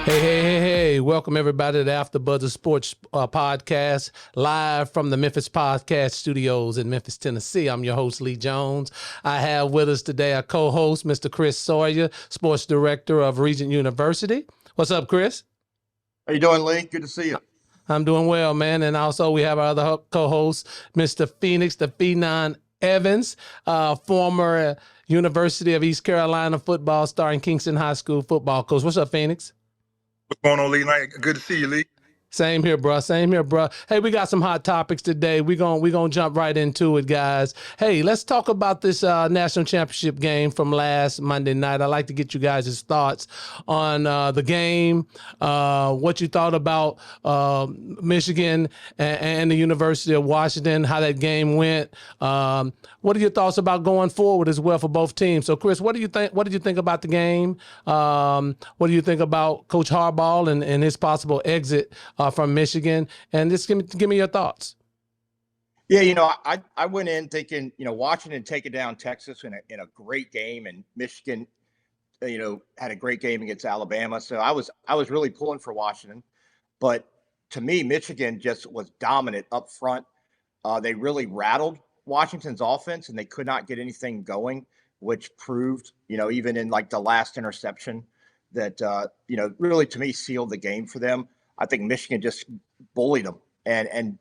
Hey, welcome everybody to the AfterBuzz of Sports podcast, live from the Memphis Podcast Studios in Memphis, Tennessee. I'm your host, Lee Jones. I have with us today our co-host, Mr. Chris Sawyer, Sports Director of Regent University. What's up, Chris? How you doing, Lee? Good to see you. I'm doing well, man. And also we have our other co-host, Mr. Phoenix, the Phenon Evans, former University of East Carolina football star and Kingston High School football coach. What's up, Phoenix? What's going on, Lee? Good to see you, Lee. Same here, bro. Hey, we got some hot topics today. We're gonna jump right into it, guys. Hey, let's talk about this national championship game from last Monday night. I'd like to get you guys' thoughts on the game, what you thought about Michigan and the University of Washington, how that game went. What are your thoughts about going forward as well for both teams? So, Chris, what do you think? What did you think about the game? What do you think about Coach Harbaugh and his possible exit from Michigan? And just give me your thoughts. Yeah, I went in thinking, Washington taking down Texas in a great game, and Michigan, had a great game against Alabama. So I was really pulling for Washington, but to me, Michigan just was dominant up front. They really rattled Washington's offense, and they could not get anything going, which proved, even in like the last interception that, really to me sealed the game for them. I think Michigan just bullied them, and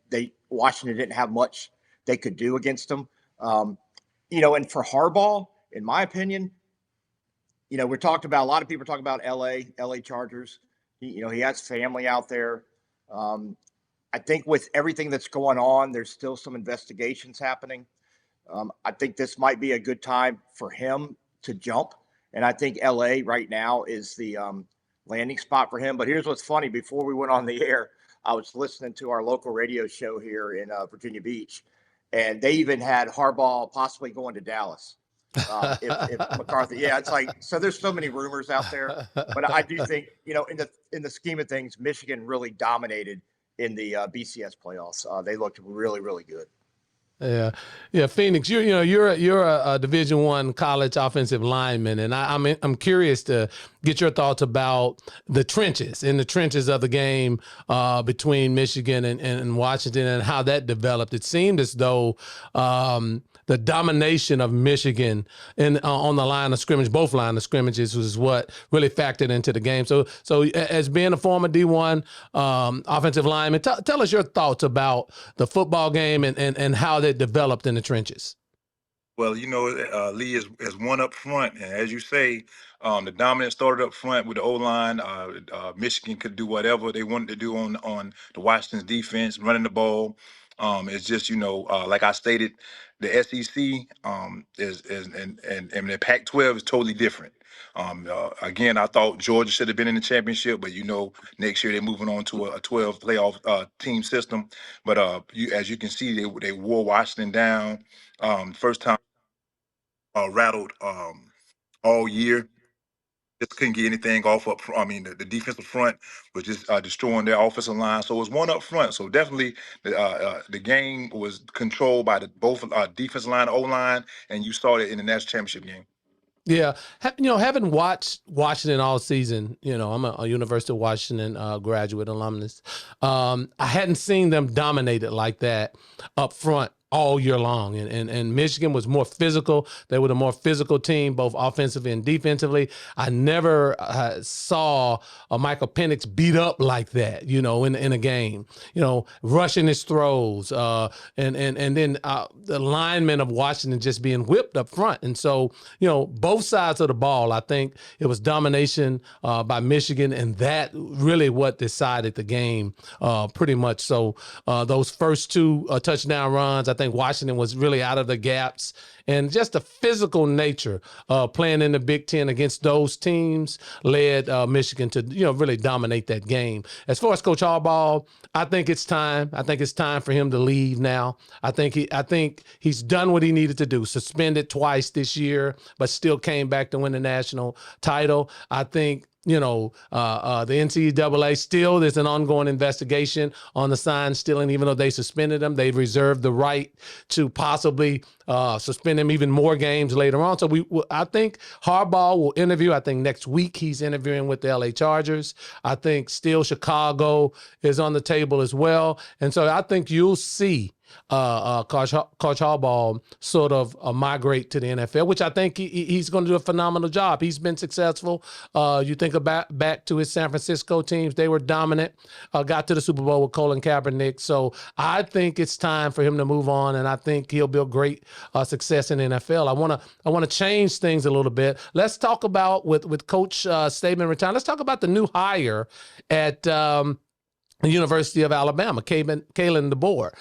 Washington didn't have much they could do against them. And for Harbaugh, in my opinion, a lot of people talk about LA Chargers. He has family out there. I think with everything that's going on, there's still some investigations happening. I think this might be a good time for him to jump, and I think LA right now is the landing spot for him. But here's what's funny. Before we went on the air, I was listening to our local radio show here in Virginia Beach, and they even had Harbaugh possibly going to Dallas. If McCarthy, it's like, so there's so many rumors out there, but I do think, in the scheme of things, Michigan really dominated in the BCS playoffs. They looked really, really good. Yeah. Phoenix, you're a Division I college offensive lineman, and I'm curious to get your thoughts about the trenches of the game between Michigan and Washington and how that developed. It seemed as though the domination of Michigan on the line of scrimmage, both line of scrimmages, was what really factored into the game. So as being a former D1 offensive lineman, tell us your thoughts about the football game and how that developed in the trenches. Well, Lee is one up front, and as you say, the dominance started up front with the O-line. Michigan could do whatever they wanted to do on the Washington's defense, running the ball. It's just, like I stated, the SEC is and the Pac-12 is totally different. Again, I thought Georgia should have been in the championship, but next year they're moving on to a 12 playoff team system. But as you can see, they wore Washington down. First time rattled all year. Just couldn't get anything off up front. I mean, the defensive front was just destroying their offensive line. So it was one up front. So definitely the game was controlled by both defensive line and O-line, and you saw it in the national championship game. Yeah. Having watched Washington all season, I'm a University of Washington graduate alumnus. I hadn't seen them dominated like that up front all year long. And Michigan was more physical. They were the more physical team, both offensively and defensively. I never saw Michael Penix beat up like that, in a game, rushing his throws, and then the linemen of Washington just being whipped up front. And so, both sides of the ball, I think it was domination by Michigan, and that really what decided the game pretty much. So those first two touchdown runs, I think Washington was really out of the gaps, and just the physical nature playing in the Big Ten against those teams led Michigan to really dominate that game. As far as Coach Harbaugh, I think it's time. I think it's time for him to leave now. I think he's done what he needed to do. Suspended twice this year, but still came back to win the national title. I think the NCAA still, there's an ongoing investigation on the sign stealing. Even though they suspended him, they reserved the right to possibly suspend giving him even more games later on. So I think Harbaugh will interview. I think next week he's interviewing with the LA Chargers. I think still Chicago is on the table as well. And so I think you'll see Coach Harbaugh sort of migrate to the NFL, which I think he's going to do a phenomenal job. He's been successful. You think about back to his San Francisco teams, they were dominant, got to the Super Bowl with Colin Kaepernick. So I think it's time for him to move on, and I think he'll build great success in the NFL. I want to change things a little bit. Let's talk about with Coach Saban retiring. Let's talk about the new hire at the University of Alabama, Kalen Deboar.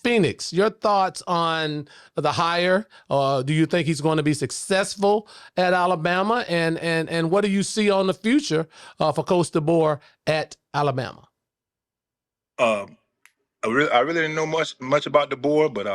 Phoenix, your thoughts on the hire? Do you think he's going to be successful at Alabama? And what do you see on the future for Coach Deboar at Alabama? I really didn't know much about the board, but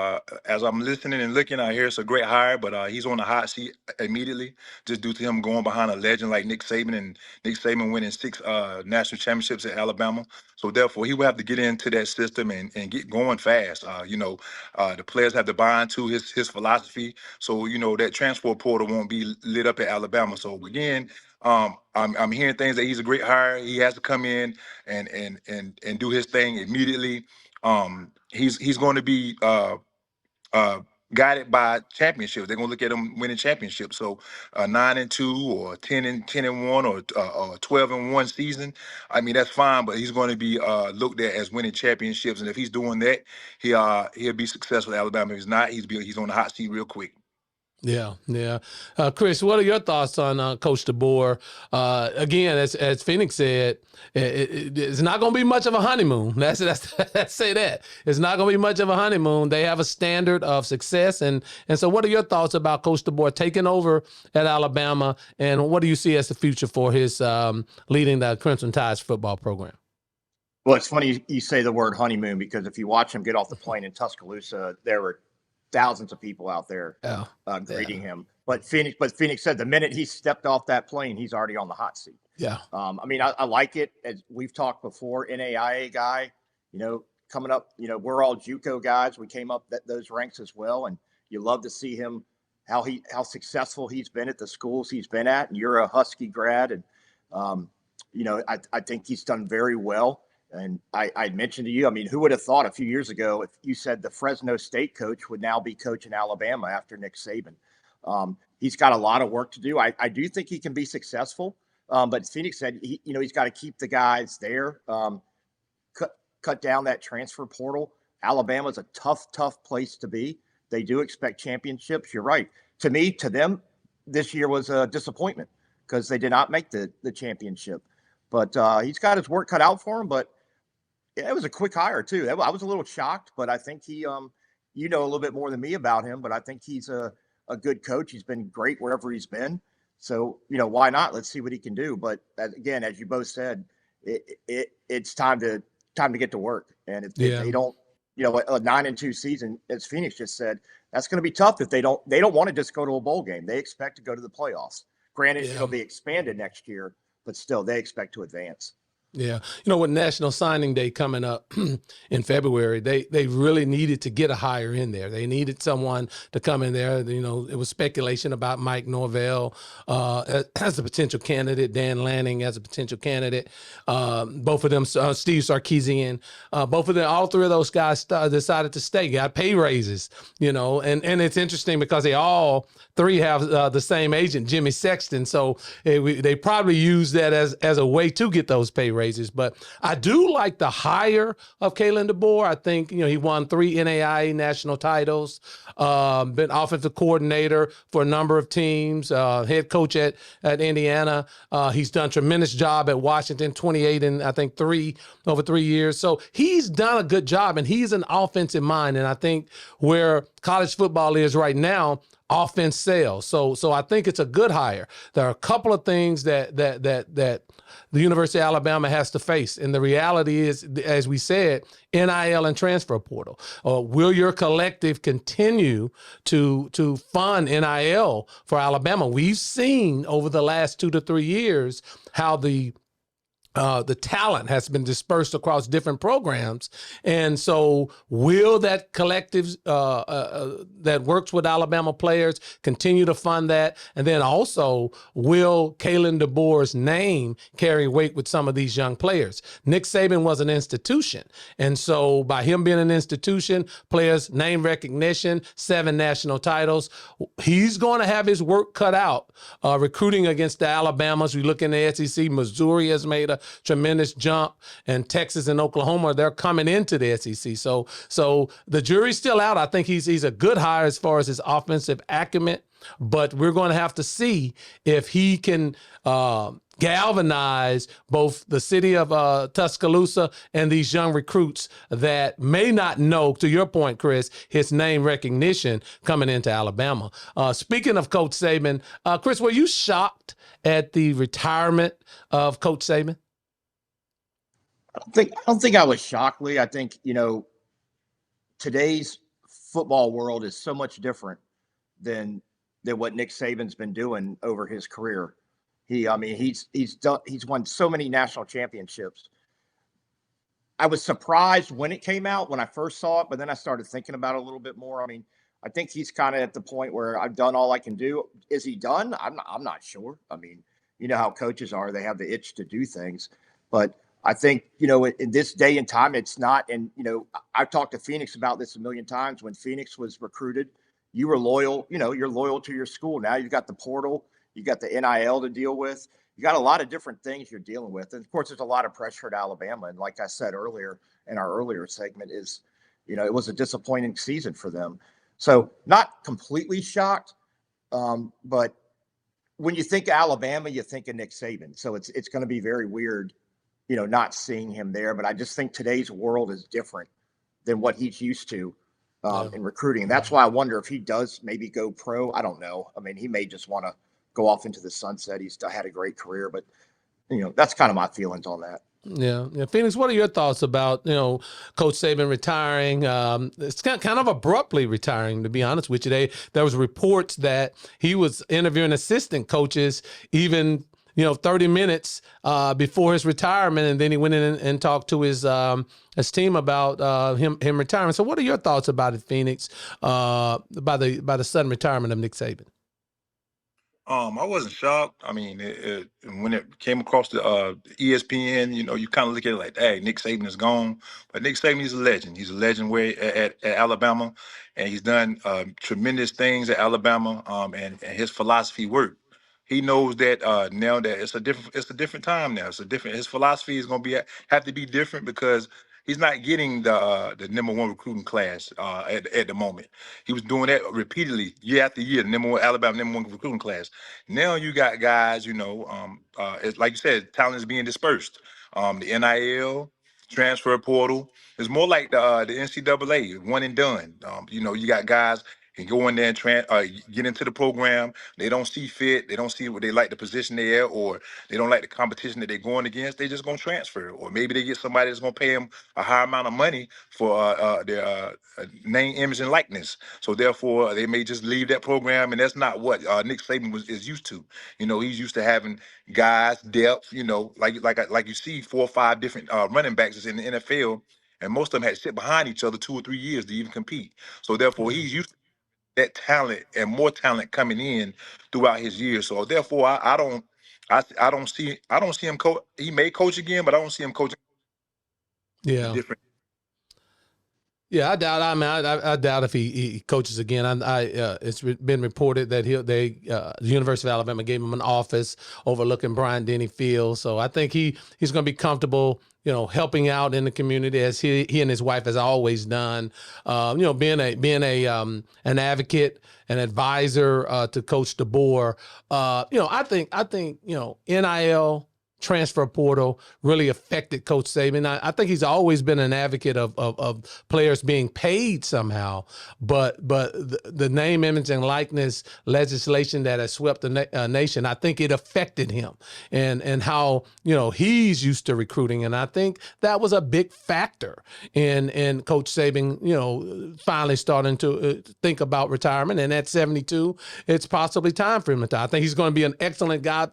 as I'm listening and looking, I hear it's a great hire. But he's on the hot seat immediately, just due to him going behind a legend like Nick Saban, and Nick Saban winning 6 national championships at Alabama. So therefore, he will have to get into that system and get going fast. The players have to buy into his philosophy. So that transfer portal won't be lit up at Alabama. So again, I'm hearing things that he's a great hire. He has to come in and do his thing immediately. He's going to be guided by championships. They're going to look at him winning championships. So 9-2 or 10-1 or 12-1 season. I mean, that's fine, but he's going to be looked at as winning championships. And if he's doing that, he'll be successful at Alabama. If he's not, he's on the hot seat real quick. Yeah. Chris, what are your thoughts on Coach DeBoer? Again, as Phoenix said, it's not going to be much of a honeymoon. Let's say that. It's not going to be much of a honeymoon. They have a standard of success. And so what are your thoughts about Coach DeBoer taking over at Alabama? And what do you see as the future for his leading the Crimson Tide's football program? Well, it's funny you say the word honeymoon, because if you watch him get off the plane in Tuscaloosa, there were thousands of people out there greeting him. But Phoenix said the minute he stepped off that plane, he's already on the hot seat. Yeah. I like it. As we've talked before, NAIA guy, coming up, we're all JUCO guys. We came up those ranks as well. And you love to see him, how successful he's been at the schools he's been at. And you're a Husky grad. And, I think he's done very well. And I mentioned to you, who would have thought a few years ago if you said the Fresno State coach would now be coaching Alabama after Nick Saban? He's got a lot of work to do. I do think he can be successful, but Phoenix said he's got to keep the guys there, cut down that transfer portal. Alabama's a tough place to be. They do expect championships. You're right. To them, this year was a disappointment because they did not make the championship. But he's got his work cut out for him. But it was a quick hire, too. I was a little shocked, but I think he, a little bit more than me about him, but I think he's a good coach. He's been great wherever he's been. So, why not? Let's see what he can do. But again, as you both said, it's time to get to work. And if they don't, a 9-2 season, as Phoenix just said, that's going to be tough if they don't want to just go to a bowl game. They expect to go to the playoffs. Granted, it'll be expanded next year, but still they expect to advance. Yeah. With National Signing Day coming up in February, they really needed to get a hire in there. They needed someone to come in there. It was speculation about Mike Norvell as a potential candidate, Dan Lanning as a potential candidate. Both of them, Steve Sarkisian, all three of those guys decided to stay, got pay raises, and it's interesting because they all three have the same agent, Jimmy Sexton. So they probably use that as a way to get those pay raises. But I do like the hire of Kalen Deboar. I think, he won 3 NAIA national titles, been offensive coordinator for a number of teams, head coach at Indiana. He's done a tremendous job at Washington, 28 in, I think, over 3 years. So he's done a good job, and he's an offensive mind. And I think where college football is right now, offense sells. So I think it's a good hire. There are a couple of things that the University of Alabama has to face. And the reality is, as we said, NIL and transfer portal. Will your collective continue to fund NIL for Alabama? We've seen over the last 2 to 3 years how the the talent has been dispersed across different programs. And so will that collective that works with Alabama players continue to fund that? And then also, will Kalen Deboar's name carry weight with some of these young players? Nick Saban was an institution. And so by him being an institution, players, name recognition, 7 national titles, he's going to have his work cut out recruiting against the Alabamas. We look in the SEC, Missouri has made a tremendous jump, and Texas and Oklahoma, they're coming into the SEC. So the jury's still out. I think he's a good hire as far as his offensive acumen, but we're going to have to see if he can galvanize both the city of Tuscaloosa and these young recruits that may not know, to your point, Chris, his name recognition coming into Alabama. Speaking of Coach Saban, Chris, were you shocked at the retirement of Coach Saban? I don't think I was shocked, Lee. I think, today's football world is so much different than what Nick Saban's been doing over his career. He's won so many national championships. I was surprised when it came out, when I first saw it, but then I started thinking about it a little bit more. I mean, I think he's kind of at the point where I've done all I can do. Is he done? I'm not sure. I mean, you know how coaches are. They have the itch to do things. But I think, in this day and time, it's not. And, I've talked to Phoenix about this a million times. When Phoenix was recruited, you were loyal. You're loyal to your school. Now you've got the portal. You got the NIL to deal with. You got a lot of different things you're dealing with. And, of course, there's a lot of pressure at Alabama. And like I said earlier in our earlier segment is, it was a disappointing season for them. So not completely shocked, but when you think of Alabama, you think of Nick Saban. So it's going to be very weird, not seeing him there. But I just think today's world is different than what he's used to in recruiting. And that's why I wonder if he does maybe go pro. I don't know. I mean, he may just want to go off into the sunset. He's had a great career, but that's kind of my feelings on that. Yeah. Phoenix, what are your thoughts about, Coach Saban retiring? It's kind of abruptly retiring, to be honest with you. There was reports that he was interviewing assistant coaches even, 30 minutes before his retirement, and then he went in and talked to his team about him retiring. So what are your thoughts about it, Phoenix, by the sudden retirement of Nick Saban? I wasn't shocked. I mean, when it came across the ESPN, you kind of look at it like, hey, Nick Saban is gone. But Nick Saban is a legend. He's a legend at Alabama, and he's done tremendous things at Alabama, and his philosophy worked. He knows that now that it's a different time now. His philosophy is going to have to be different because he's not getting the number 1 recruiting class at the moment. He was doing that repeatedly year after year, Alabama number 1 recruiting class. Now you got guys, it's like you said, talent is being dispersed. The NIL, transfer portal, it's more like the NCAA, one and done. You got guys can go in there and get into the program. They don't see fit. They don't see what they like the position they're at, or they don't like the competition that they're going against. They just going to transfer. Or maybe they get somebody that's going to pay them a higher amount of money for their name, image, and likeness. So therefore, they may just leave that program, and that's not what Nick Saban is used to. He's used to having guys, depth, like you see 4 or 5 different running backs in the NFL, and most of them had to sit behind each other 2 or 3 years to even compete. So therefore, he's used to that talent and more talent coming in throughout his years. So therefore, I don't see him coach. He may coach again, but I don't see him coaching. Yeah. Different. Yeah, I doubt. I mean, I doubt if he coaches again. It's been reported that the University of Alabama gave him an office overlooking Bryant-Denny Field. So I think he's going to be comfortable, helping out in the community as he and his wife has always done. Being an advocate, an advisor to Coach Deboar. I think NIL. Transfer portal really affected Coach Saban. I think he's always been an advocate of players being paid somehow, but the name, image, and likeness legislation that has swept the nation, I think it affected him and how he's used to recruiting, and I think that was a big factor in Coach Saban finally starting to think about retirement. And at 72, it's possibly time for him to retire. I think he's going to be an excellent guy.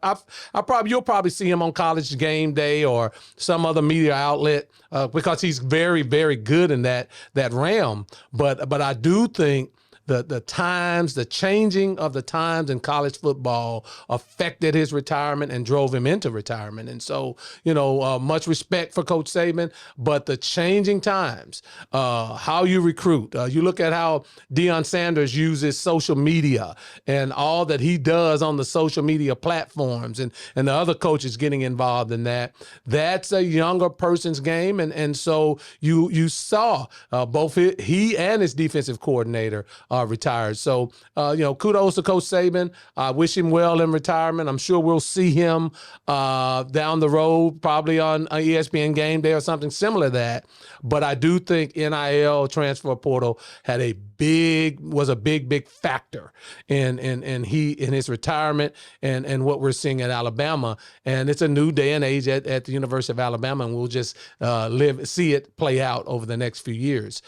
You'll probably see him on College Game Day or some other media outlet because he's very, very good in that realm. But I do think the times, the changing of the times in college football affected his retirement and drove him into retirement. And so, much respect for Coach Saban, but the changing times, how you recruit, you look at how Deion Sanders uses social media and all that he does on the social media platforms, and the other coaches getting involved in that. That's a younger person's game. And so you saw both he and his defensive coordinator retired. So, kudos to Coach Saban. I wish him well in retirement. I'm sure we'll see him down the road, probably on ESPN Game Day or something similar to that. But I do think NIL transfer portal was a big factor in his retirement and what we're seeing at Alabama. And it's a new day and age at the University of Alabama, and we'll just see it play out over the next few years.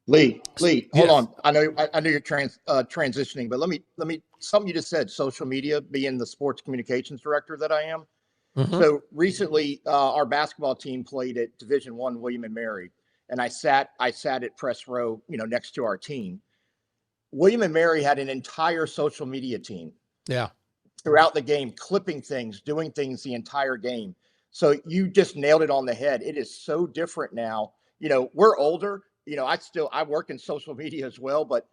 Lee, Yes. hold on. I know you're transitioning, but let me something you just said. Social media, being the sports communications director that I am. Mm-hmm. So recently, our basketball team played at Division I William and Mary, and I sat at press row, next to our team. William and Mary had an entire social media team. Yeah. Throughout the game, clipping things, doing things the entire game. So you just nailed it on the head. It is so different now. We're older. I work in social media as well, but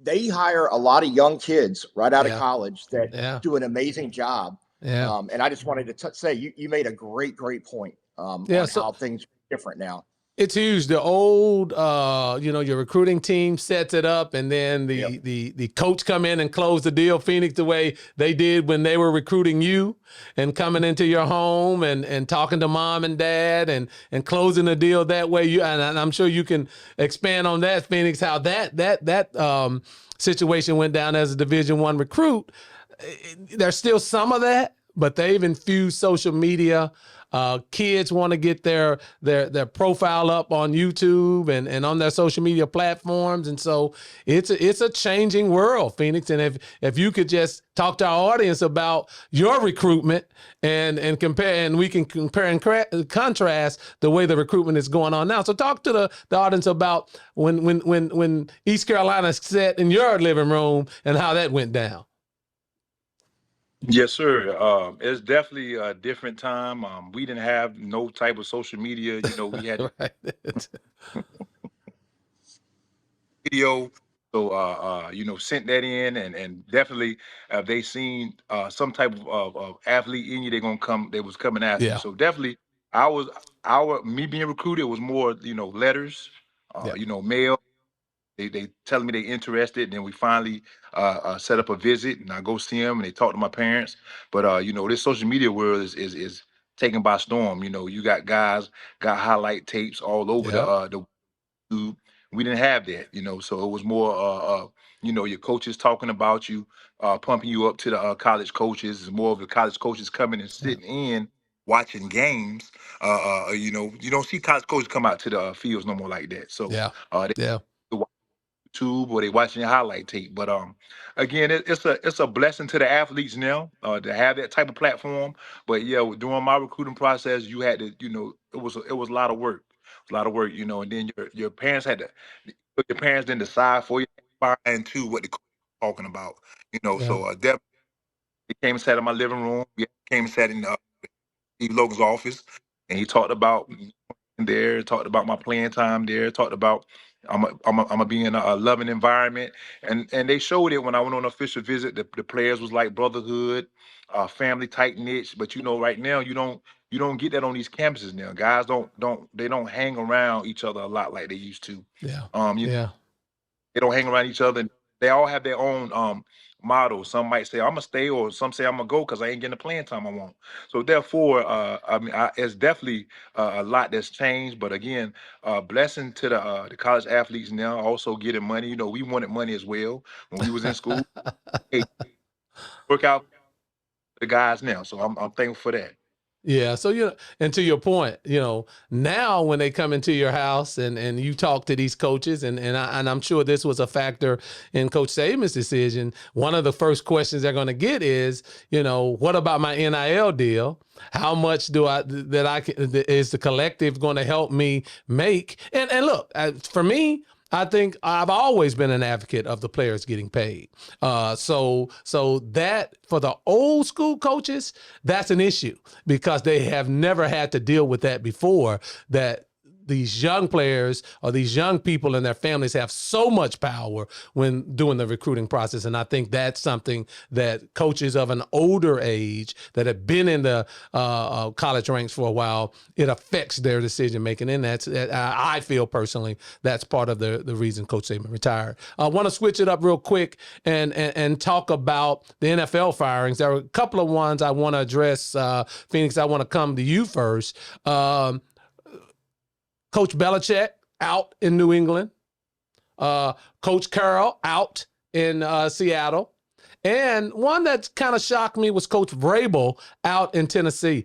they hire a lot of young kids right out of college that do an amazing job. Yeah. And I just wanted to say you made a great point on how things are different now. It's huge. The old, your recruiting team sets it up, and then the coach come in and close the deal, Phoenix, the way they did when they were recruiting you and coming into your home and talking to mom and dad and closing the deal that way. And I'm sure you can expand on that, Phoenix, how that situation went down as a Division I recruit. There's still some of that, but they've infused social media. Kids want to get their profile up on YouTube and on their social media platforms. And so it's a changing world, Phoenix. And if you could just talk to our audience about your recruitment and compare, and we can compare and contrast the way the recruitment is going on now. So talk to the audience about when East Carolina sat in your living room and how that went down. Yes, sir. It's definitely a different time. We didn't have no type of social media. We had Right. video. So, sent that in and definitely they seen some type of athlete in you, they was coming after you. So definitely me being recruited was more, letters, mail. They telling me they interested, and then we finally set up a visit, and I go see them, and they talk to my parents. But this social media world is taken by storm. You got guys got highlight tapes all over the YouTube. We didn't have that, so it was more your coaches talking about you, pumping you up to the college coaches. It's more of the college coaches coming and sitting in watching games. You don't see college coaches come out to the fields no more like that. So they YouTube or they watching your highlight tape. But again, it's a blessing to the athletes now to have that type of platform. But yeah, during my recruiting process, you had to, it was a lot of work. A lot of work, and then your parents didn't decide for you, buy into what the coach was talking about, So definitely came and sat in my living room. We came and sat in Steve Logan's office, and he talked about talked about my playing time there, talked about I'm gonna be in a loving environment, and they showed it when I went on an official visit. The players was like brotherhood, family tight knit. But right now you don't get that on these campuses now. Guys don't hang around each other a lot like they used to. They don't hang around each other. They all have their own motto. Some might say I'm gonna stay, or some say I'm gonna go because I ain't getting the playing time I want. So therefore, it's definitely a lot that's changed. But again, blessing to the college athletes now, also getting money. We wanted money as well when we was in school. Hey, work out the guys now. So I'm thankful for that. Yeah. So, and to your point, now when they come into your house and you talk to these coaches, and I'm sure this was a factor in Coach Saban's decision, one of the first questions they're going to get is, what about my NIL deal? How much is the collective going to help me make? And look, for me, I think I've always been an advocate of the players getting paid. So that for the old school coaches, that's an issue because they have never had to deal with that before, that these young players or these young people and their families have so much power when doing the recruiting process. And I think that's something that coaches of an older age that have been in the college ranks for a while, it affects their decision making. And I feel personally, that's part of the reason Coach Saban retired. I want to switch it up real quick and talk about the NFL firings. There are a couple of ones I want to address. Phoenix, I want to come to you first. Coach Belichick out in New England. Coach Carroll out in Seattle. And one that kind of shocked me was Coach Vrabel out in Tennessee.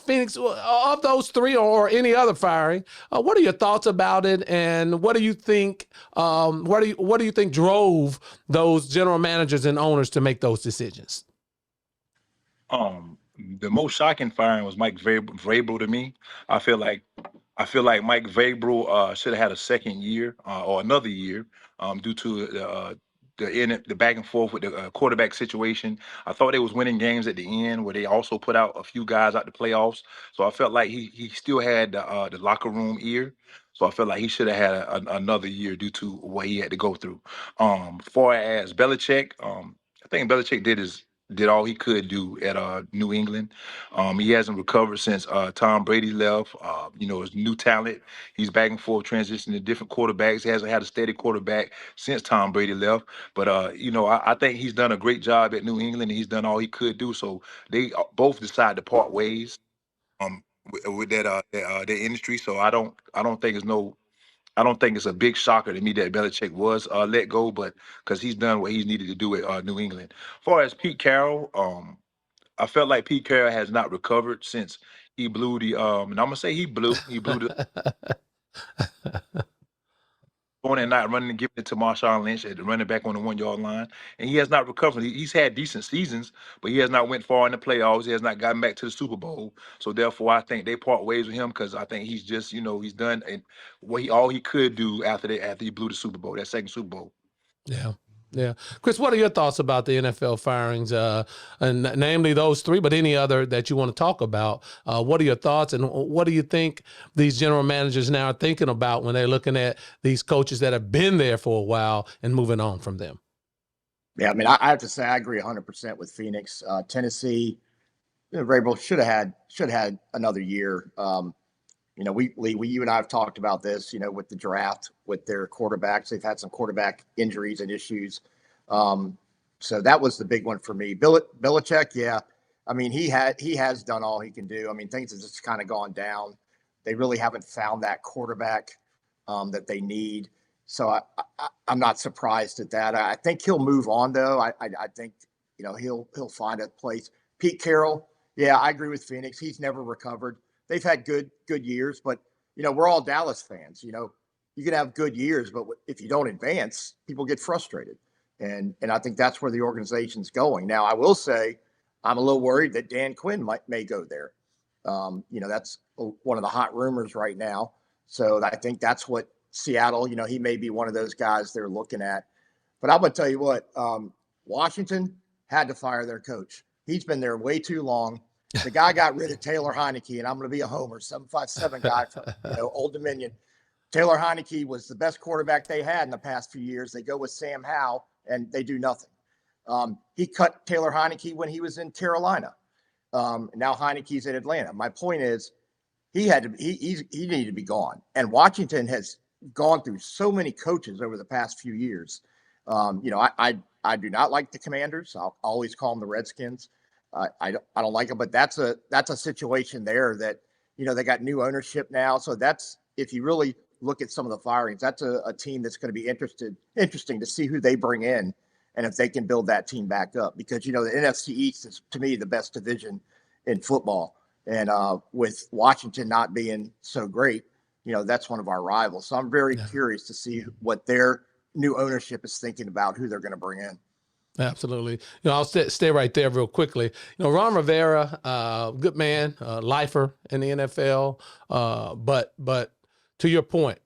Phoenix, of those three or any other firing, what are your thoughts about it? And what do you think? What do you think drove those general managers and owners to make those decisions? The most shocking firing was Mike Vrabel to me. I feel like Mike Vrabel should have had a second year or another year due to the back and forth with the quarterback situation. I thought they was winning games at the end where they also put out a few guys out the playoffs. So I felt like he still had the locker room ear. So I felt like he should have had another year due to what he had to go through. Far as Belichick, I think Belichick did all he could do at New England. He hasn't recovered since Tom Brady left. His new talent. He's back and forth transitioning to different quarterbacks. He hasn't had a steady quarterback since Tom Brady left. But I think he's done a great job at New England, and he's done all he could do. So they both decided to part ways with that industry. So I don't think it's a big shocker to me that Belichick was let go, but because he's done what he's needed to do at New England. As far as Pete Carroll, I felt like Pete Carroll has not recovered since he blew and I'm gonna say he blew the going and not running and giving it to Marshawn Lynch at the running back on the 1 yard line, and he has not recovered. He's had decent seasons, but he has not went far in the playoffs. He has not gotten back to the Super Bowl. So therefore, I think they part ways with him because I think he's just he's done all he could do after he blew the Super Bowl, that second Super Bowl. Yeah. Yeah. Chris, what are your thoughts about the NFL firings, and namely those three, but any other that you want to talk about? What are your thoughts, and what do you think these general managers now are thinking about when they're looking at these coaches that have been there for a while and moving on from them? Yeah, I mean, I have to say I agree 100% with Phoenix. Tennessee, Vrabel should have had another year. You and I have talked about this, with the draft, with their quarterbacks. They've had some quarterback injuries and issues. So that was the big one for me. Belichick, yeah. I mean, he has done all he can do. I mean, things have just kind of gone down. They really haven't found that quarterback that they need. So I'm not surprised at that. I think he'll move on, though. I think, he'll find a place. Pete Carroll, yeah, I agree with Phoenix. He's never recovered. They've had good years, but we're all Dallas fans. You can have good years, but if you don't advance, people get frustrated, and I think that's where the organization's going. Now, I will say, I'm a little worried that Dan Quinn may go there. That's one of the hot rumors right now. So I think that's what Seattle. He may be one of those guys they're looking at. But I'm gonna tell you what, Washington had to fire their coach. He's been there way too long. The guy got rid of Taylor Heineke, and I'm going to be a homer, 757 guy from Old Dominion. Taylor Heineke was the best quarterback they had in the past few years. They go with Sam Howell, and they do nothing. He cut Taylor Heineke when he was in Carolina. Now Heineke's in Atlanta. My point is, he needed to be gone. And Washington has gone through so many coaches over the past few years. I do not like the Commanders. I'll always call them the Redskins. I don't like them, but that's a situation there that, they got new ownership now. So that's, if you really look at some of the firings, that's a team that's going to be interesting to see who they bring in and if they can build that team back up, because, the NFC East is, to me, the best division in football. And with Washington not being so great, that's one of our rivals. So I'm very curious to see what their new ownership is thinking about who they're going to bring in. Absolutely. I'll stay right there real quickly. Ron Rivera, good man, lifer in the NFL. But to your point,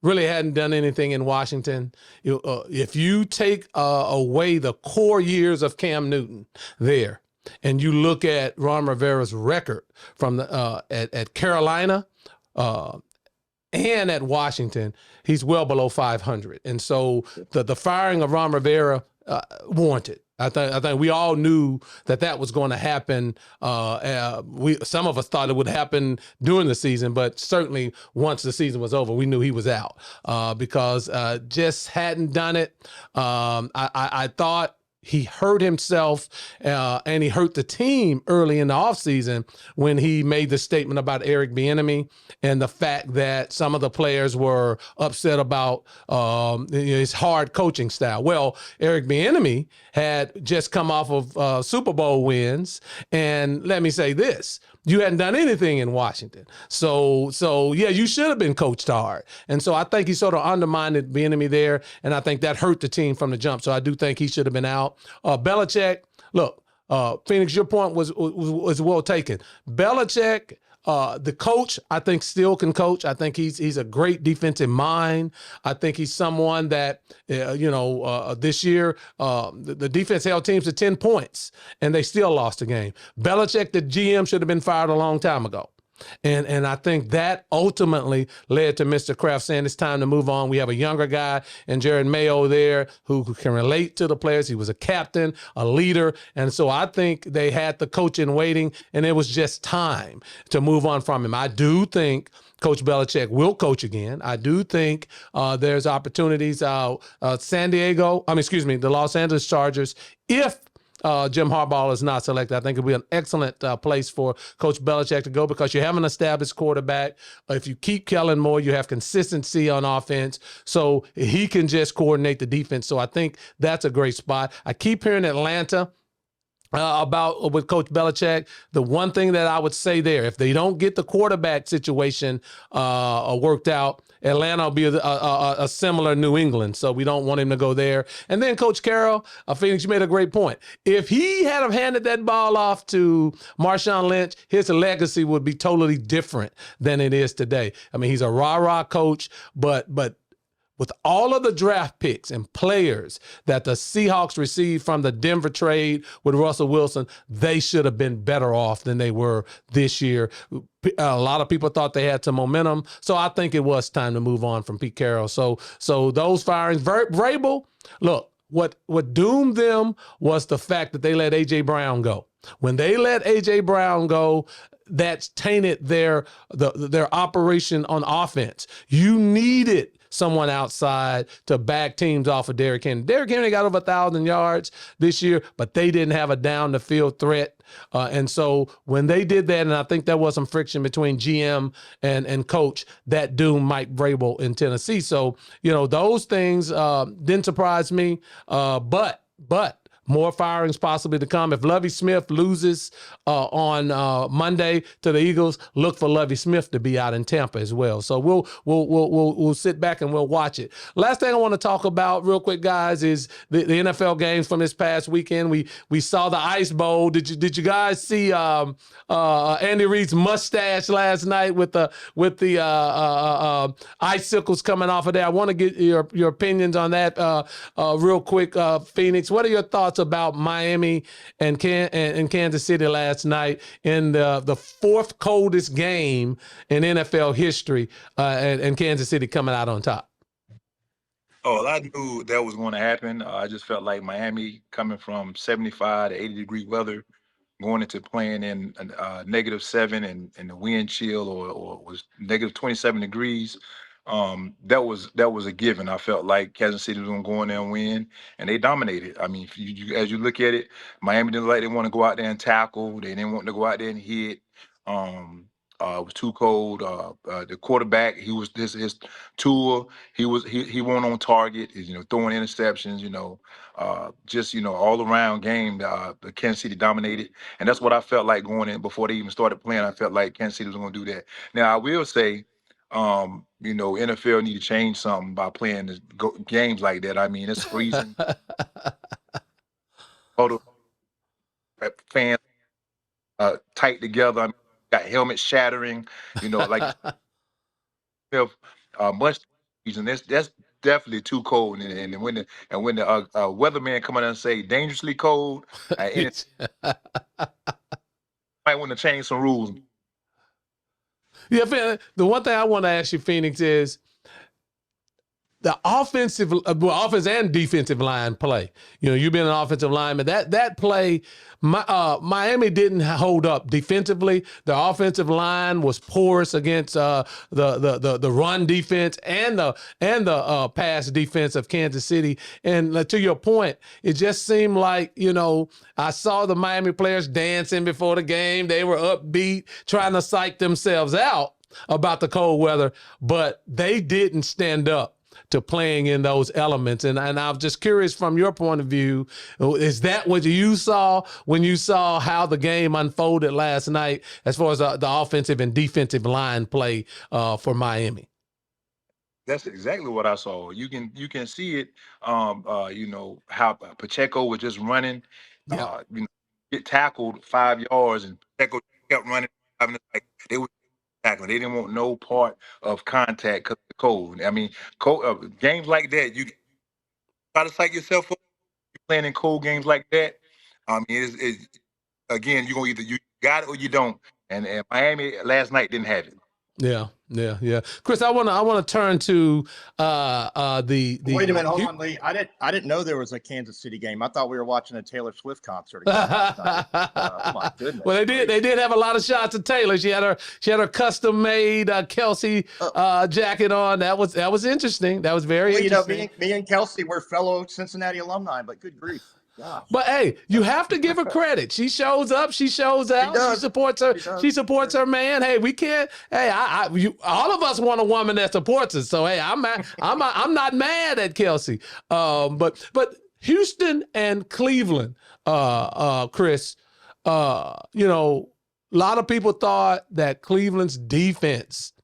really hadn't done anything in Washington. If you take away the core years of Cam Newton there, and you look at Ron Rivera's record from the at Carolina, and at Washington, he's well below 500. And so the firing of Ron Rivera warranted. I think we all knew that was going to happen. Some of us thought it would happen during the season, but certainly once the season was over, we knew he was out because just hadn't done it. I thought he hurt himself and he hurt the team early in the offseason when he made the statement about Eric Bieniemy and the fact that some of the players were upset about his hard coaching style. Well, Eric Bieniemy had just come off of Super Bowl wins, and let me say this. You hadn't done anything in Washington. So yeah, you should have been coached hard. And so I think he sort of undermined Bieniemy there, and I think that hurt the team from the jump. So I do think he should have been out. Belichick, look, Phoenix, your point was well taken. Belichick, the coach, I think still can coach. I think he's a great defensive mind. I think he's someone that, this year, the defense held teams to 10 points and they still lost the game. Belichick, the GM, should have been fired a long time ago. And I think that ultimately led to Mr. Kraft saying it's time to move on. We have a younger guy and Jared Mayo there who can relate to the players. He was a captain, a leader. And so I think they had the coach in waiting, and it was just time to move on from him. I do think Coach Belichick will coach again. I do think there's opportunities. The Los Angeles Chargers, if Jim Harbaugh is not selected, I think it'll be an excellent place for Coach Belichick to go because you have an established quarterback. If you keep Kellen Moore, you have consistency on offense, so he can just coordinate the defense. So I think that's a great spot. I keep hearing Atlanta about with Coach Belichick. The one thing that I would say there, if they don't get the quarterback situation worked out, Atlanta will be a similar New England, so we don't want him to go there. And then Coach Carroll, Phoenix, you made a great point. If he had have handed that ball off to Marshawn Lynch, his legacy would be totally different than it is today. I mean, he's a rah-rah coach, but with all of the draft picks and players that the Seahawks received from the Denver trade with Russell Wilson, they should have been better off than they were this year. A lot of people thought they had some momentum, so I think it was time to move on from Pete Carroll. So those firings, Vrabel, look, what doomed them was the fact that they let A.J. Brown go. When they let A.J. Brown go, that's tainted their operation on offense. You needed someone outside to back teams off of Derrick Henry. Derrick Henry got over 1,000 yards this year, but they didn't have a down-the-field threat. And so when they did that, and I think there was some friction between GM and coach, that doomed Mike Vrabel in Tennessee. So, those things didn't surprise me, but more firings possibly to come. If Lovie Smith loses on Monday to the Eagles, look for Lovie Smith to be out in Tampa as well. So we'll sit back and we'll watch it. Last thing I want to talk about real quick, guys, is the NFL games from this past weekend. We saw the Ice Bowl. Did you guys see Andy Reid's mustache last night with the icicles coming off of there? I want to get your opinions on that real quick, Phoenix. What are your thoughts about Miami and Kansas City last night in the fourth coldest game in NFL history, and Kansas City coming out on top? Oh, I knew that was going to happen. I just felt like Miami coming from 75 to 80-degree weather, going into playing in -7 and the wind chill or was -27 degrees. That was a given. I felt like Kansas City was going to go in there and win, and they dominated. I mean, if as you look at it, Miami didn't want to go out there and tackle. They didn't want to go out there and hit. It was too cold. The quarterback, he was his tour. He went on target. Throwing interceptions. Just all around game. The Kansas City dominated, and that's what I felt like going in before they even started playing. I felt like Kansas City was going to do that. Now I will say, NFL need to change something by playing games like that. I mean, it's freezing. All the fans tight together. I mean, got helmets shattering. Like have much reason. That's definitely too cold. And when the weatherman come out and say dangerously cold, and it might want to change some rules. Yeah, the one thing I want to ask you, Phoenix, is the offense and defensive line play. You've been an offensive lineman. That play, Miami didn't hold up defensively. The offensive line was porous against the run defense and the pass defense of Kansas City. And to your point, it just seemed like I saw the Miami players dancing before the game. They were upbeat, trying to psych themselves out about the cold weather, but they didn't stand up to playing in those elements. And I'm just curious, from your point of view, is that what you saw when you saw how the game unfolded last night as far as the offensive and defensive line play for Miami? That's exactly what I saw. You can see it. How Pacheco was just running. Yeah. Get tackled 5 yards, and Pacheco kept running. I mean, like they were tackling. They didn't want no part of contact because of the cold. I mean, games like that, you try to psych yourself up. You're playing in cold games like that. I mean, again, you're gonna either you got it or you don't. And Miami last night didn't have it. Yeah. Chris, I wanna turn to the Wait a minute, hold on, Lee. I didn't know there was a Kansas City game. I thought we were watching a Taylor Swift concert again last night. My goodness. Well, they did have a lot of shots of Taylor. She had her custom made Kelsey jacket on. That was interesting. That was very interesting. Me and Kelsey were fellow Cincinnati alumni, but good grief. Gosh. But hey, you have to give her credit. She shows up. She shows out. She supports her. She supports her man. Hey, we can't. Hey, all of us want a woman that supports us. So hey, I'm not mad at Kelsey. But Houston and Cleveland, Chris, a lot of people thought that Cleveland's defense,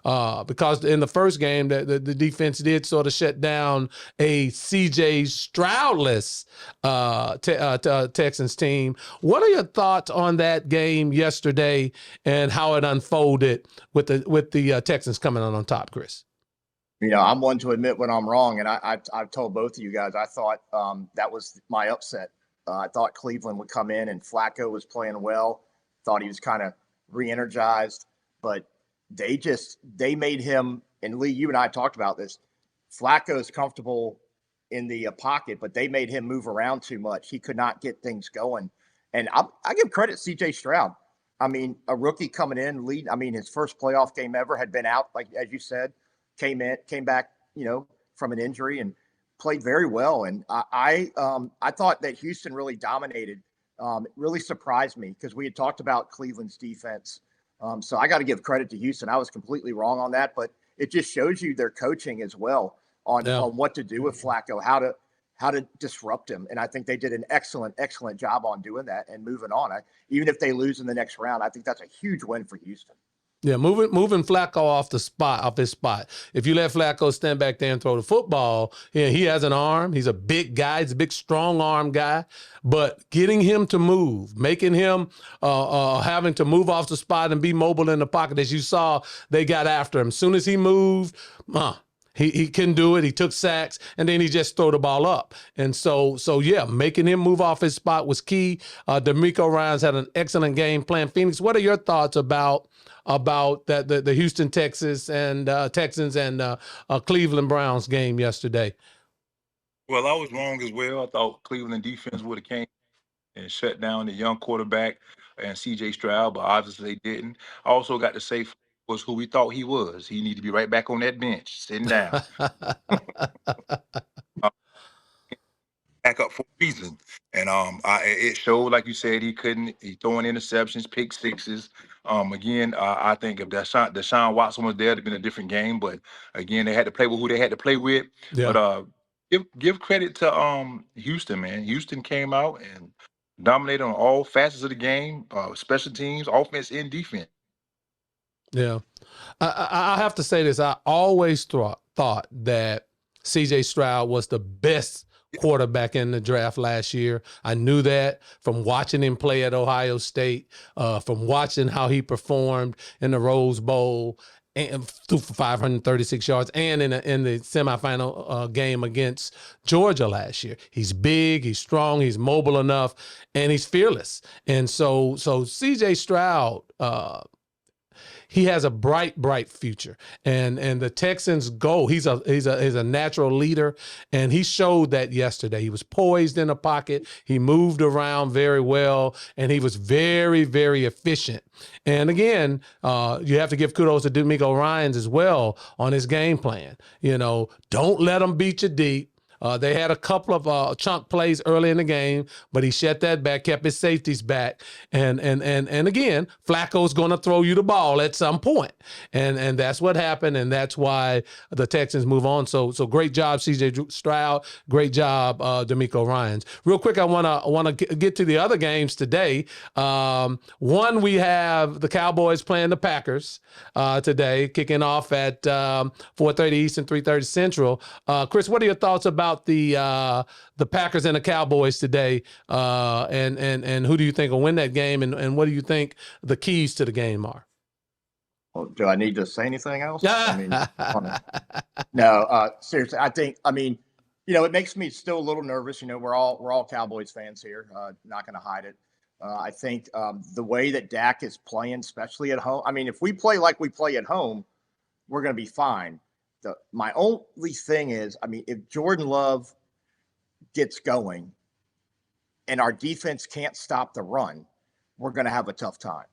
because in the first game, the defense did sort of shut down a C.J. Stroudless Texans team. What are your thoughts on that game yesterday and how it unfolded with the Texans coming on top, Chris? I'm one to admit when I'm wrong, and I've told both of you guys I thought that was my upset. I thought Cleveland would come in, and Flacco was playing well. Thought he was kind of re-energized, but they made him, and Lee, you and I talked about this. Flacco's comfortable in the pocket, but they made him move around too much. He could not get things going. And I give credit to CJ Stroud. I mean, a rookie coming in, his first playoff game ever, had been out, like as you said, came back, from an injury and played very well. And I thought that Houston really dominated. It really surprised me because we had talked about Cleveland's defense. So I got to give credit to Houston. I was completely wrong on that, but it just shows you their coaching as well on what to do with Flacco, how to disrupt him. And I think they did an excellent job on doing that and moving on. Even if they lose in the next round, I think that's a huge win for Houston. Yeah, moving Flacco off his spot. If you let Flacco stand back there and throw the football, he has an arm. He's a big guy. He's a big, strong arm guy. But getting him to move, making him having to move off the spot and be mobile in the pocket, as you saw, they got after him. As soon as he moved, he couldn't do it. He took sacks, and then he just threw the ball up. And so yeah, making him move off his spot was key. D'Amico Ryans had an excellent game plan. Phoenix, what are your thoughts about the Houston Texans and Cleveland Browns game yesterday? Well, I was wrong as well. I thought Cleveland defense would have came and shut down the young quarterback and C.J. Stroud, but obviously they didn't. I also got to say was who we thought he was. He needed to be right back on that bench, sitting down. Back up for a reason. And it showed, like you said, he throwing interceptions, pick sixes. Again, I think if Deshaun Watson was there, it'd been a different game. But again, they had to play with who they had to play with. Yeah. But give credit to Houston, man. Houston came out and dominated on all facets of the game, special teams, offense, and defense. Yeah. I have to say this. I always thought that CJ Stroud was the best quarterback in the draft last year. I knew that from watching him play at Ohio State, from watching how he performed in the Rose Bowl and threw for 536 yards, and in the semifinal game against Georgia last year. He's big, he's strong, he's mobile enough, and he's fearless. And so CJ Stroud, he has a bright future, and the Texans go. He's a natural leader, and he showed that yesterday. He was poised in the pocket. He moved around very well, and he was very efficient. And again, you have to give kudos to D'Amico Ryans as well on his game plan. Don't let him beat you deep. They had a couple of chunk plays early in the game, but he shut that back, kept his safeties back. And again, Flacco's going to throw you the ball at some point. And that's what happened, and that's why the Texans move on. So great job, CJ Stroud. Great job, D'Amico Ryans. Real quick, I want to get to the other games today. One, we have the Cowboys playing the Packers today, kicking off at 4:30 Eastern, 3:30 Central. Chris, what are your thoughts about the Packers and the Cowboys today, and who do you think will win that game, and what do you think the keys to the game are? Well, do I need to say anything else? No, seriously, it makes me still a little nervous. We're all Cowboys fans here. Not going to hide it. I think the way that Dak is playing, especially at home. If we play like we play at home, we're going to be fine. My only thing is, if Jordan Love gets going and our defense can't stop the run, we're going to have a tough time.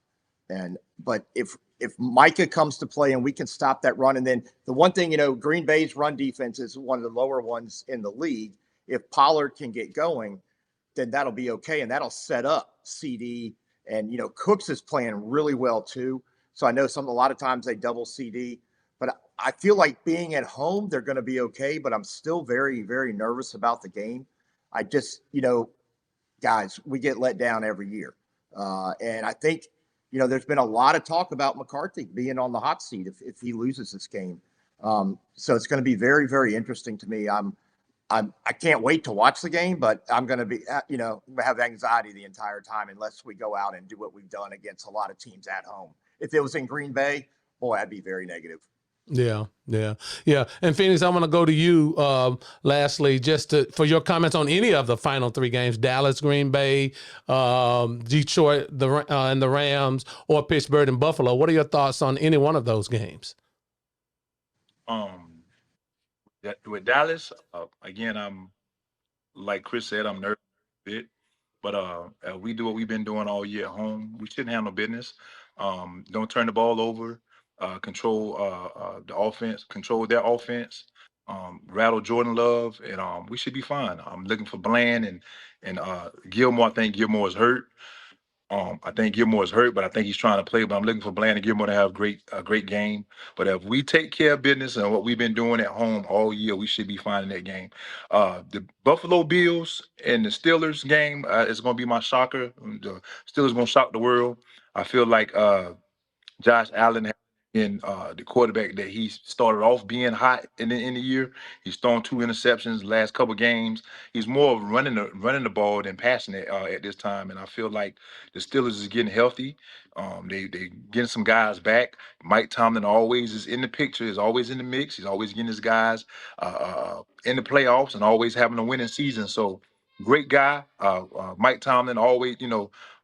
But if Micah comes to play and we can stop that run, and then the one thing, Green Bay's run defense is one of the lower ones in the league. If Pollard can get going, then that'll be okay, and that'll set up CD. And Cooks is playing really well too. So I know a lot of times they double CD. But I feel like being at home, they're going to be okay, but I'm still very nervous about the game. I just, guys, we get let down every year. And I think, there's been a lot of talk about McCarthy being on the hot seat if he loses this game. So it's going to be very interesting to me. I can't wait to watch the game, but I'm going to be, have anxiety the entire time unless we go out and do what we've done against a lot of teams at home. If it was in Green Bay, boy, I'd be very negative. Yeah. And Phoenix, I want to go to you lastly, just for your comments on any of the final three games: Dallas, Green Bay, Detroit, and the Rams, or Pittsburgh and Buffalo. What are your thoughts on any one of those games? With Dallas, again, I'm like Chris said, I'm nervous a bit, but we do what we've been doing all year at home. We shouldn't have no business. Don't turn the ball over. Control the offense, control their offense, rattle Jordan Love, and we should be fine. I'm looking for Bland and Gilmore. I think Gilmore is hurt. But I think he's trying to play. But I'm looking for Bland and Gilmore to have a great game. But if we take care of business and what we've been doing at home all year, we should be fine in that game. The Buffalo Bills and the Steelers game is going to be my shocker. The Steelers going to shock the world. I feel like Josh Allen in the quarterback that he started off being hot in the year. He's thrown 2 interceptions the last couple games. He's more of running the ball than passing it at this time. And I feel like the Steelers is getting healthy. They getting some guys back. Mike Tomlin always is in the picture. Is always in the mix. He's always getting his guys in the playoffs and always having a winning season. So great guy, Mike Tomlin. Always,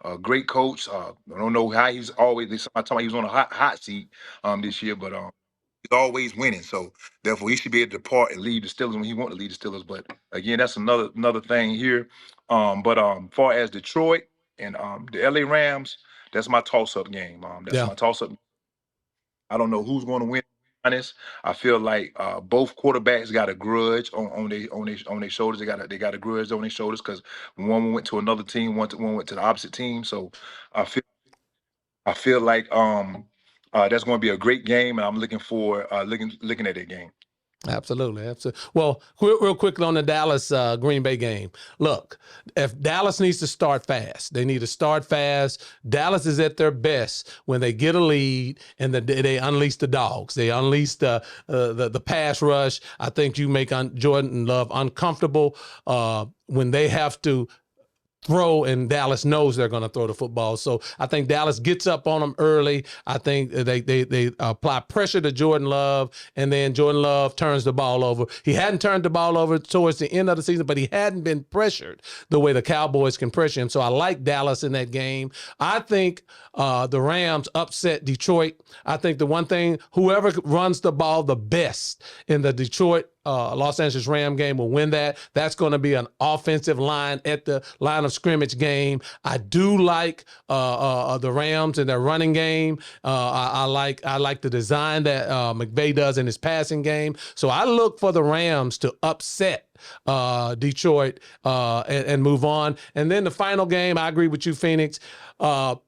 a great coach. I don't know how he's always. Somebody told me he was on a hot seat this year, but he's always winning. So therefore, he should be able to depart and lead the Steelers when he wants to lead the Steelers. But again, that's another thing here. But far as Detroit and the LA Rams, that's my toss-up game. That's my toss-up. I don't know who's going to win. Honest, I feel like both quarterbacks got a grudge on their shoulders. They got a grudge on their shoulders because one went to another team, one went to the opposite team. So I feel I feel like that's going to be a great game, and I'm looking for looking at that game. Absolutely, absolutely. Well, real quickly on the Dallas Green Bay game. Look, if Dallas needs to start fast, they need to start fast. Dallas is at their best when they get a lead and they unleash the dogs. They unleash the pass rush. I think you make Jordan Love uncomfortable when they have to throw, and Dallas knows they're going to throw the football. So I think Dallas gets up on them early. I think they apply pressure to Jordan Love, and then Jordan Love turns the ball over. He hadn't turned the ball over towards the end of the season, but he hadn't been pressured the way the Cowboys can pressure him. So I like Dallas in that game. I think the Rams upset Detroit. I think the one thing, whoever runs the ball the best in the Detroit Los Angeles Ram game will win that. That's going to be an offensive line at the line of scrimmage game. I do like the Rams and their running game. I like the design that McVay does in his passing game. So I look for the Rams to upset Detroit and move on. And then the final game, I agree with you, Phoenix.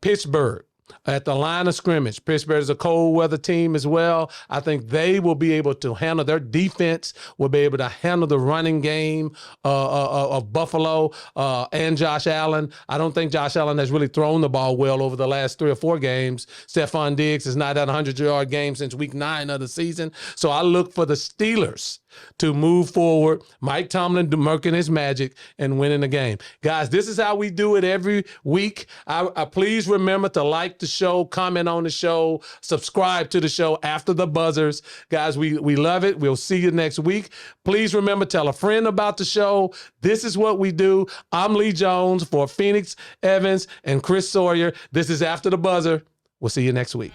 Pittsburgh. At the line of scrimmage, Pittsburgh is a cold weather team as well. I think they will be able to handle, their defense will be able to handle the running game of Buffalo and Josh Allen. I don't think Josh Allen has really thrown the ball well over the last 3 or 4 games. Stephon Diggs has not had a 100-yard game since week 9 of the season. So I look for the Steelers to move forward, Mike Tomlin working his magic and winning the game. Guys, this is how we do it every week. I please remember to like the show, comment on the show, subscribe to the show after the buzzers. Guys, we love it. We'll see you next week. Please remember, tell a friend about the show. This is what we do. I'm Lee Jones for Phoenix Evans and Chris Sawyer. This is After the Buzzer. We'll see you next week.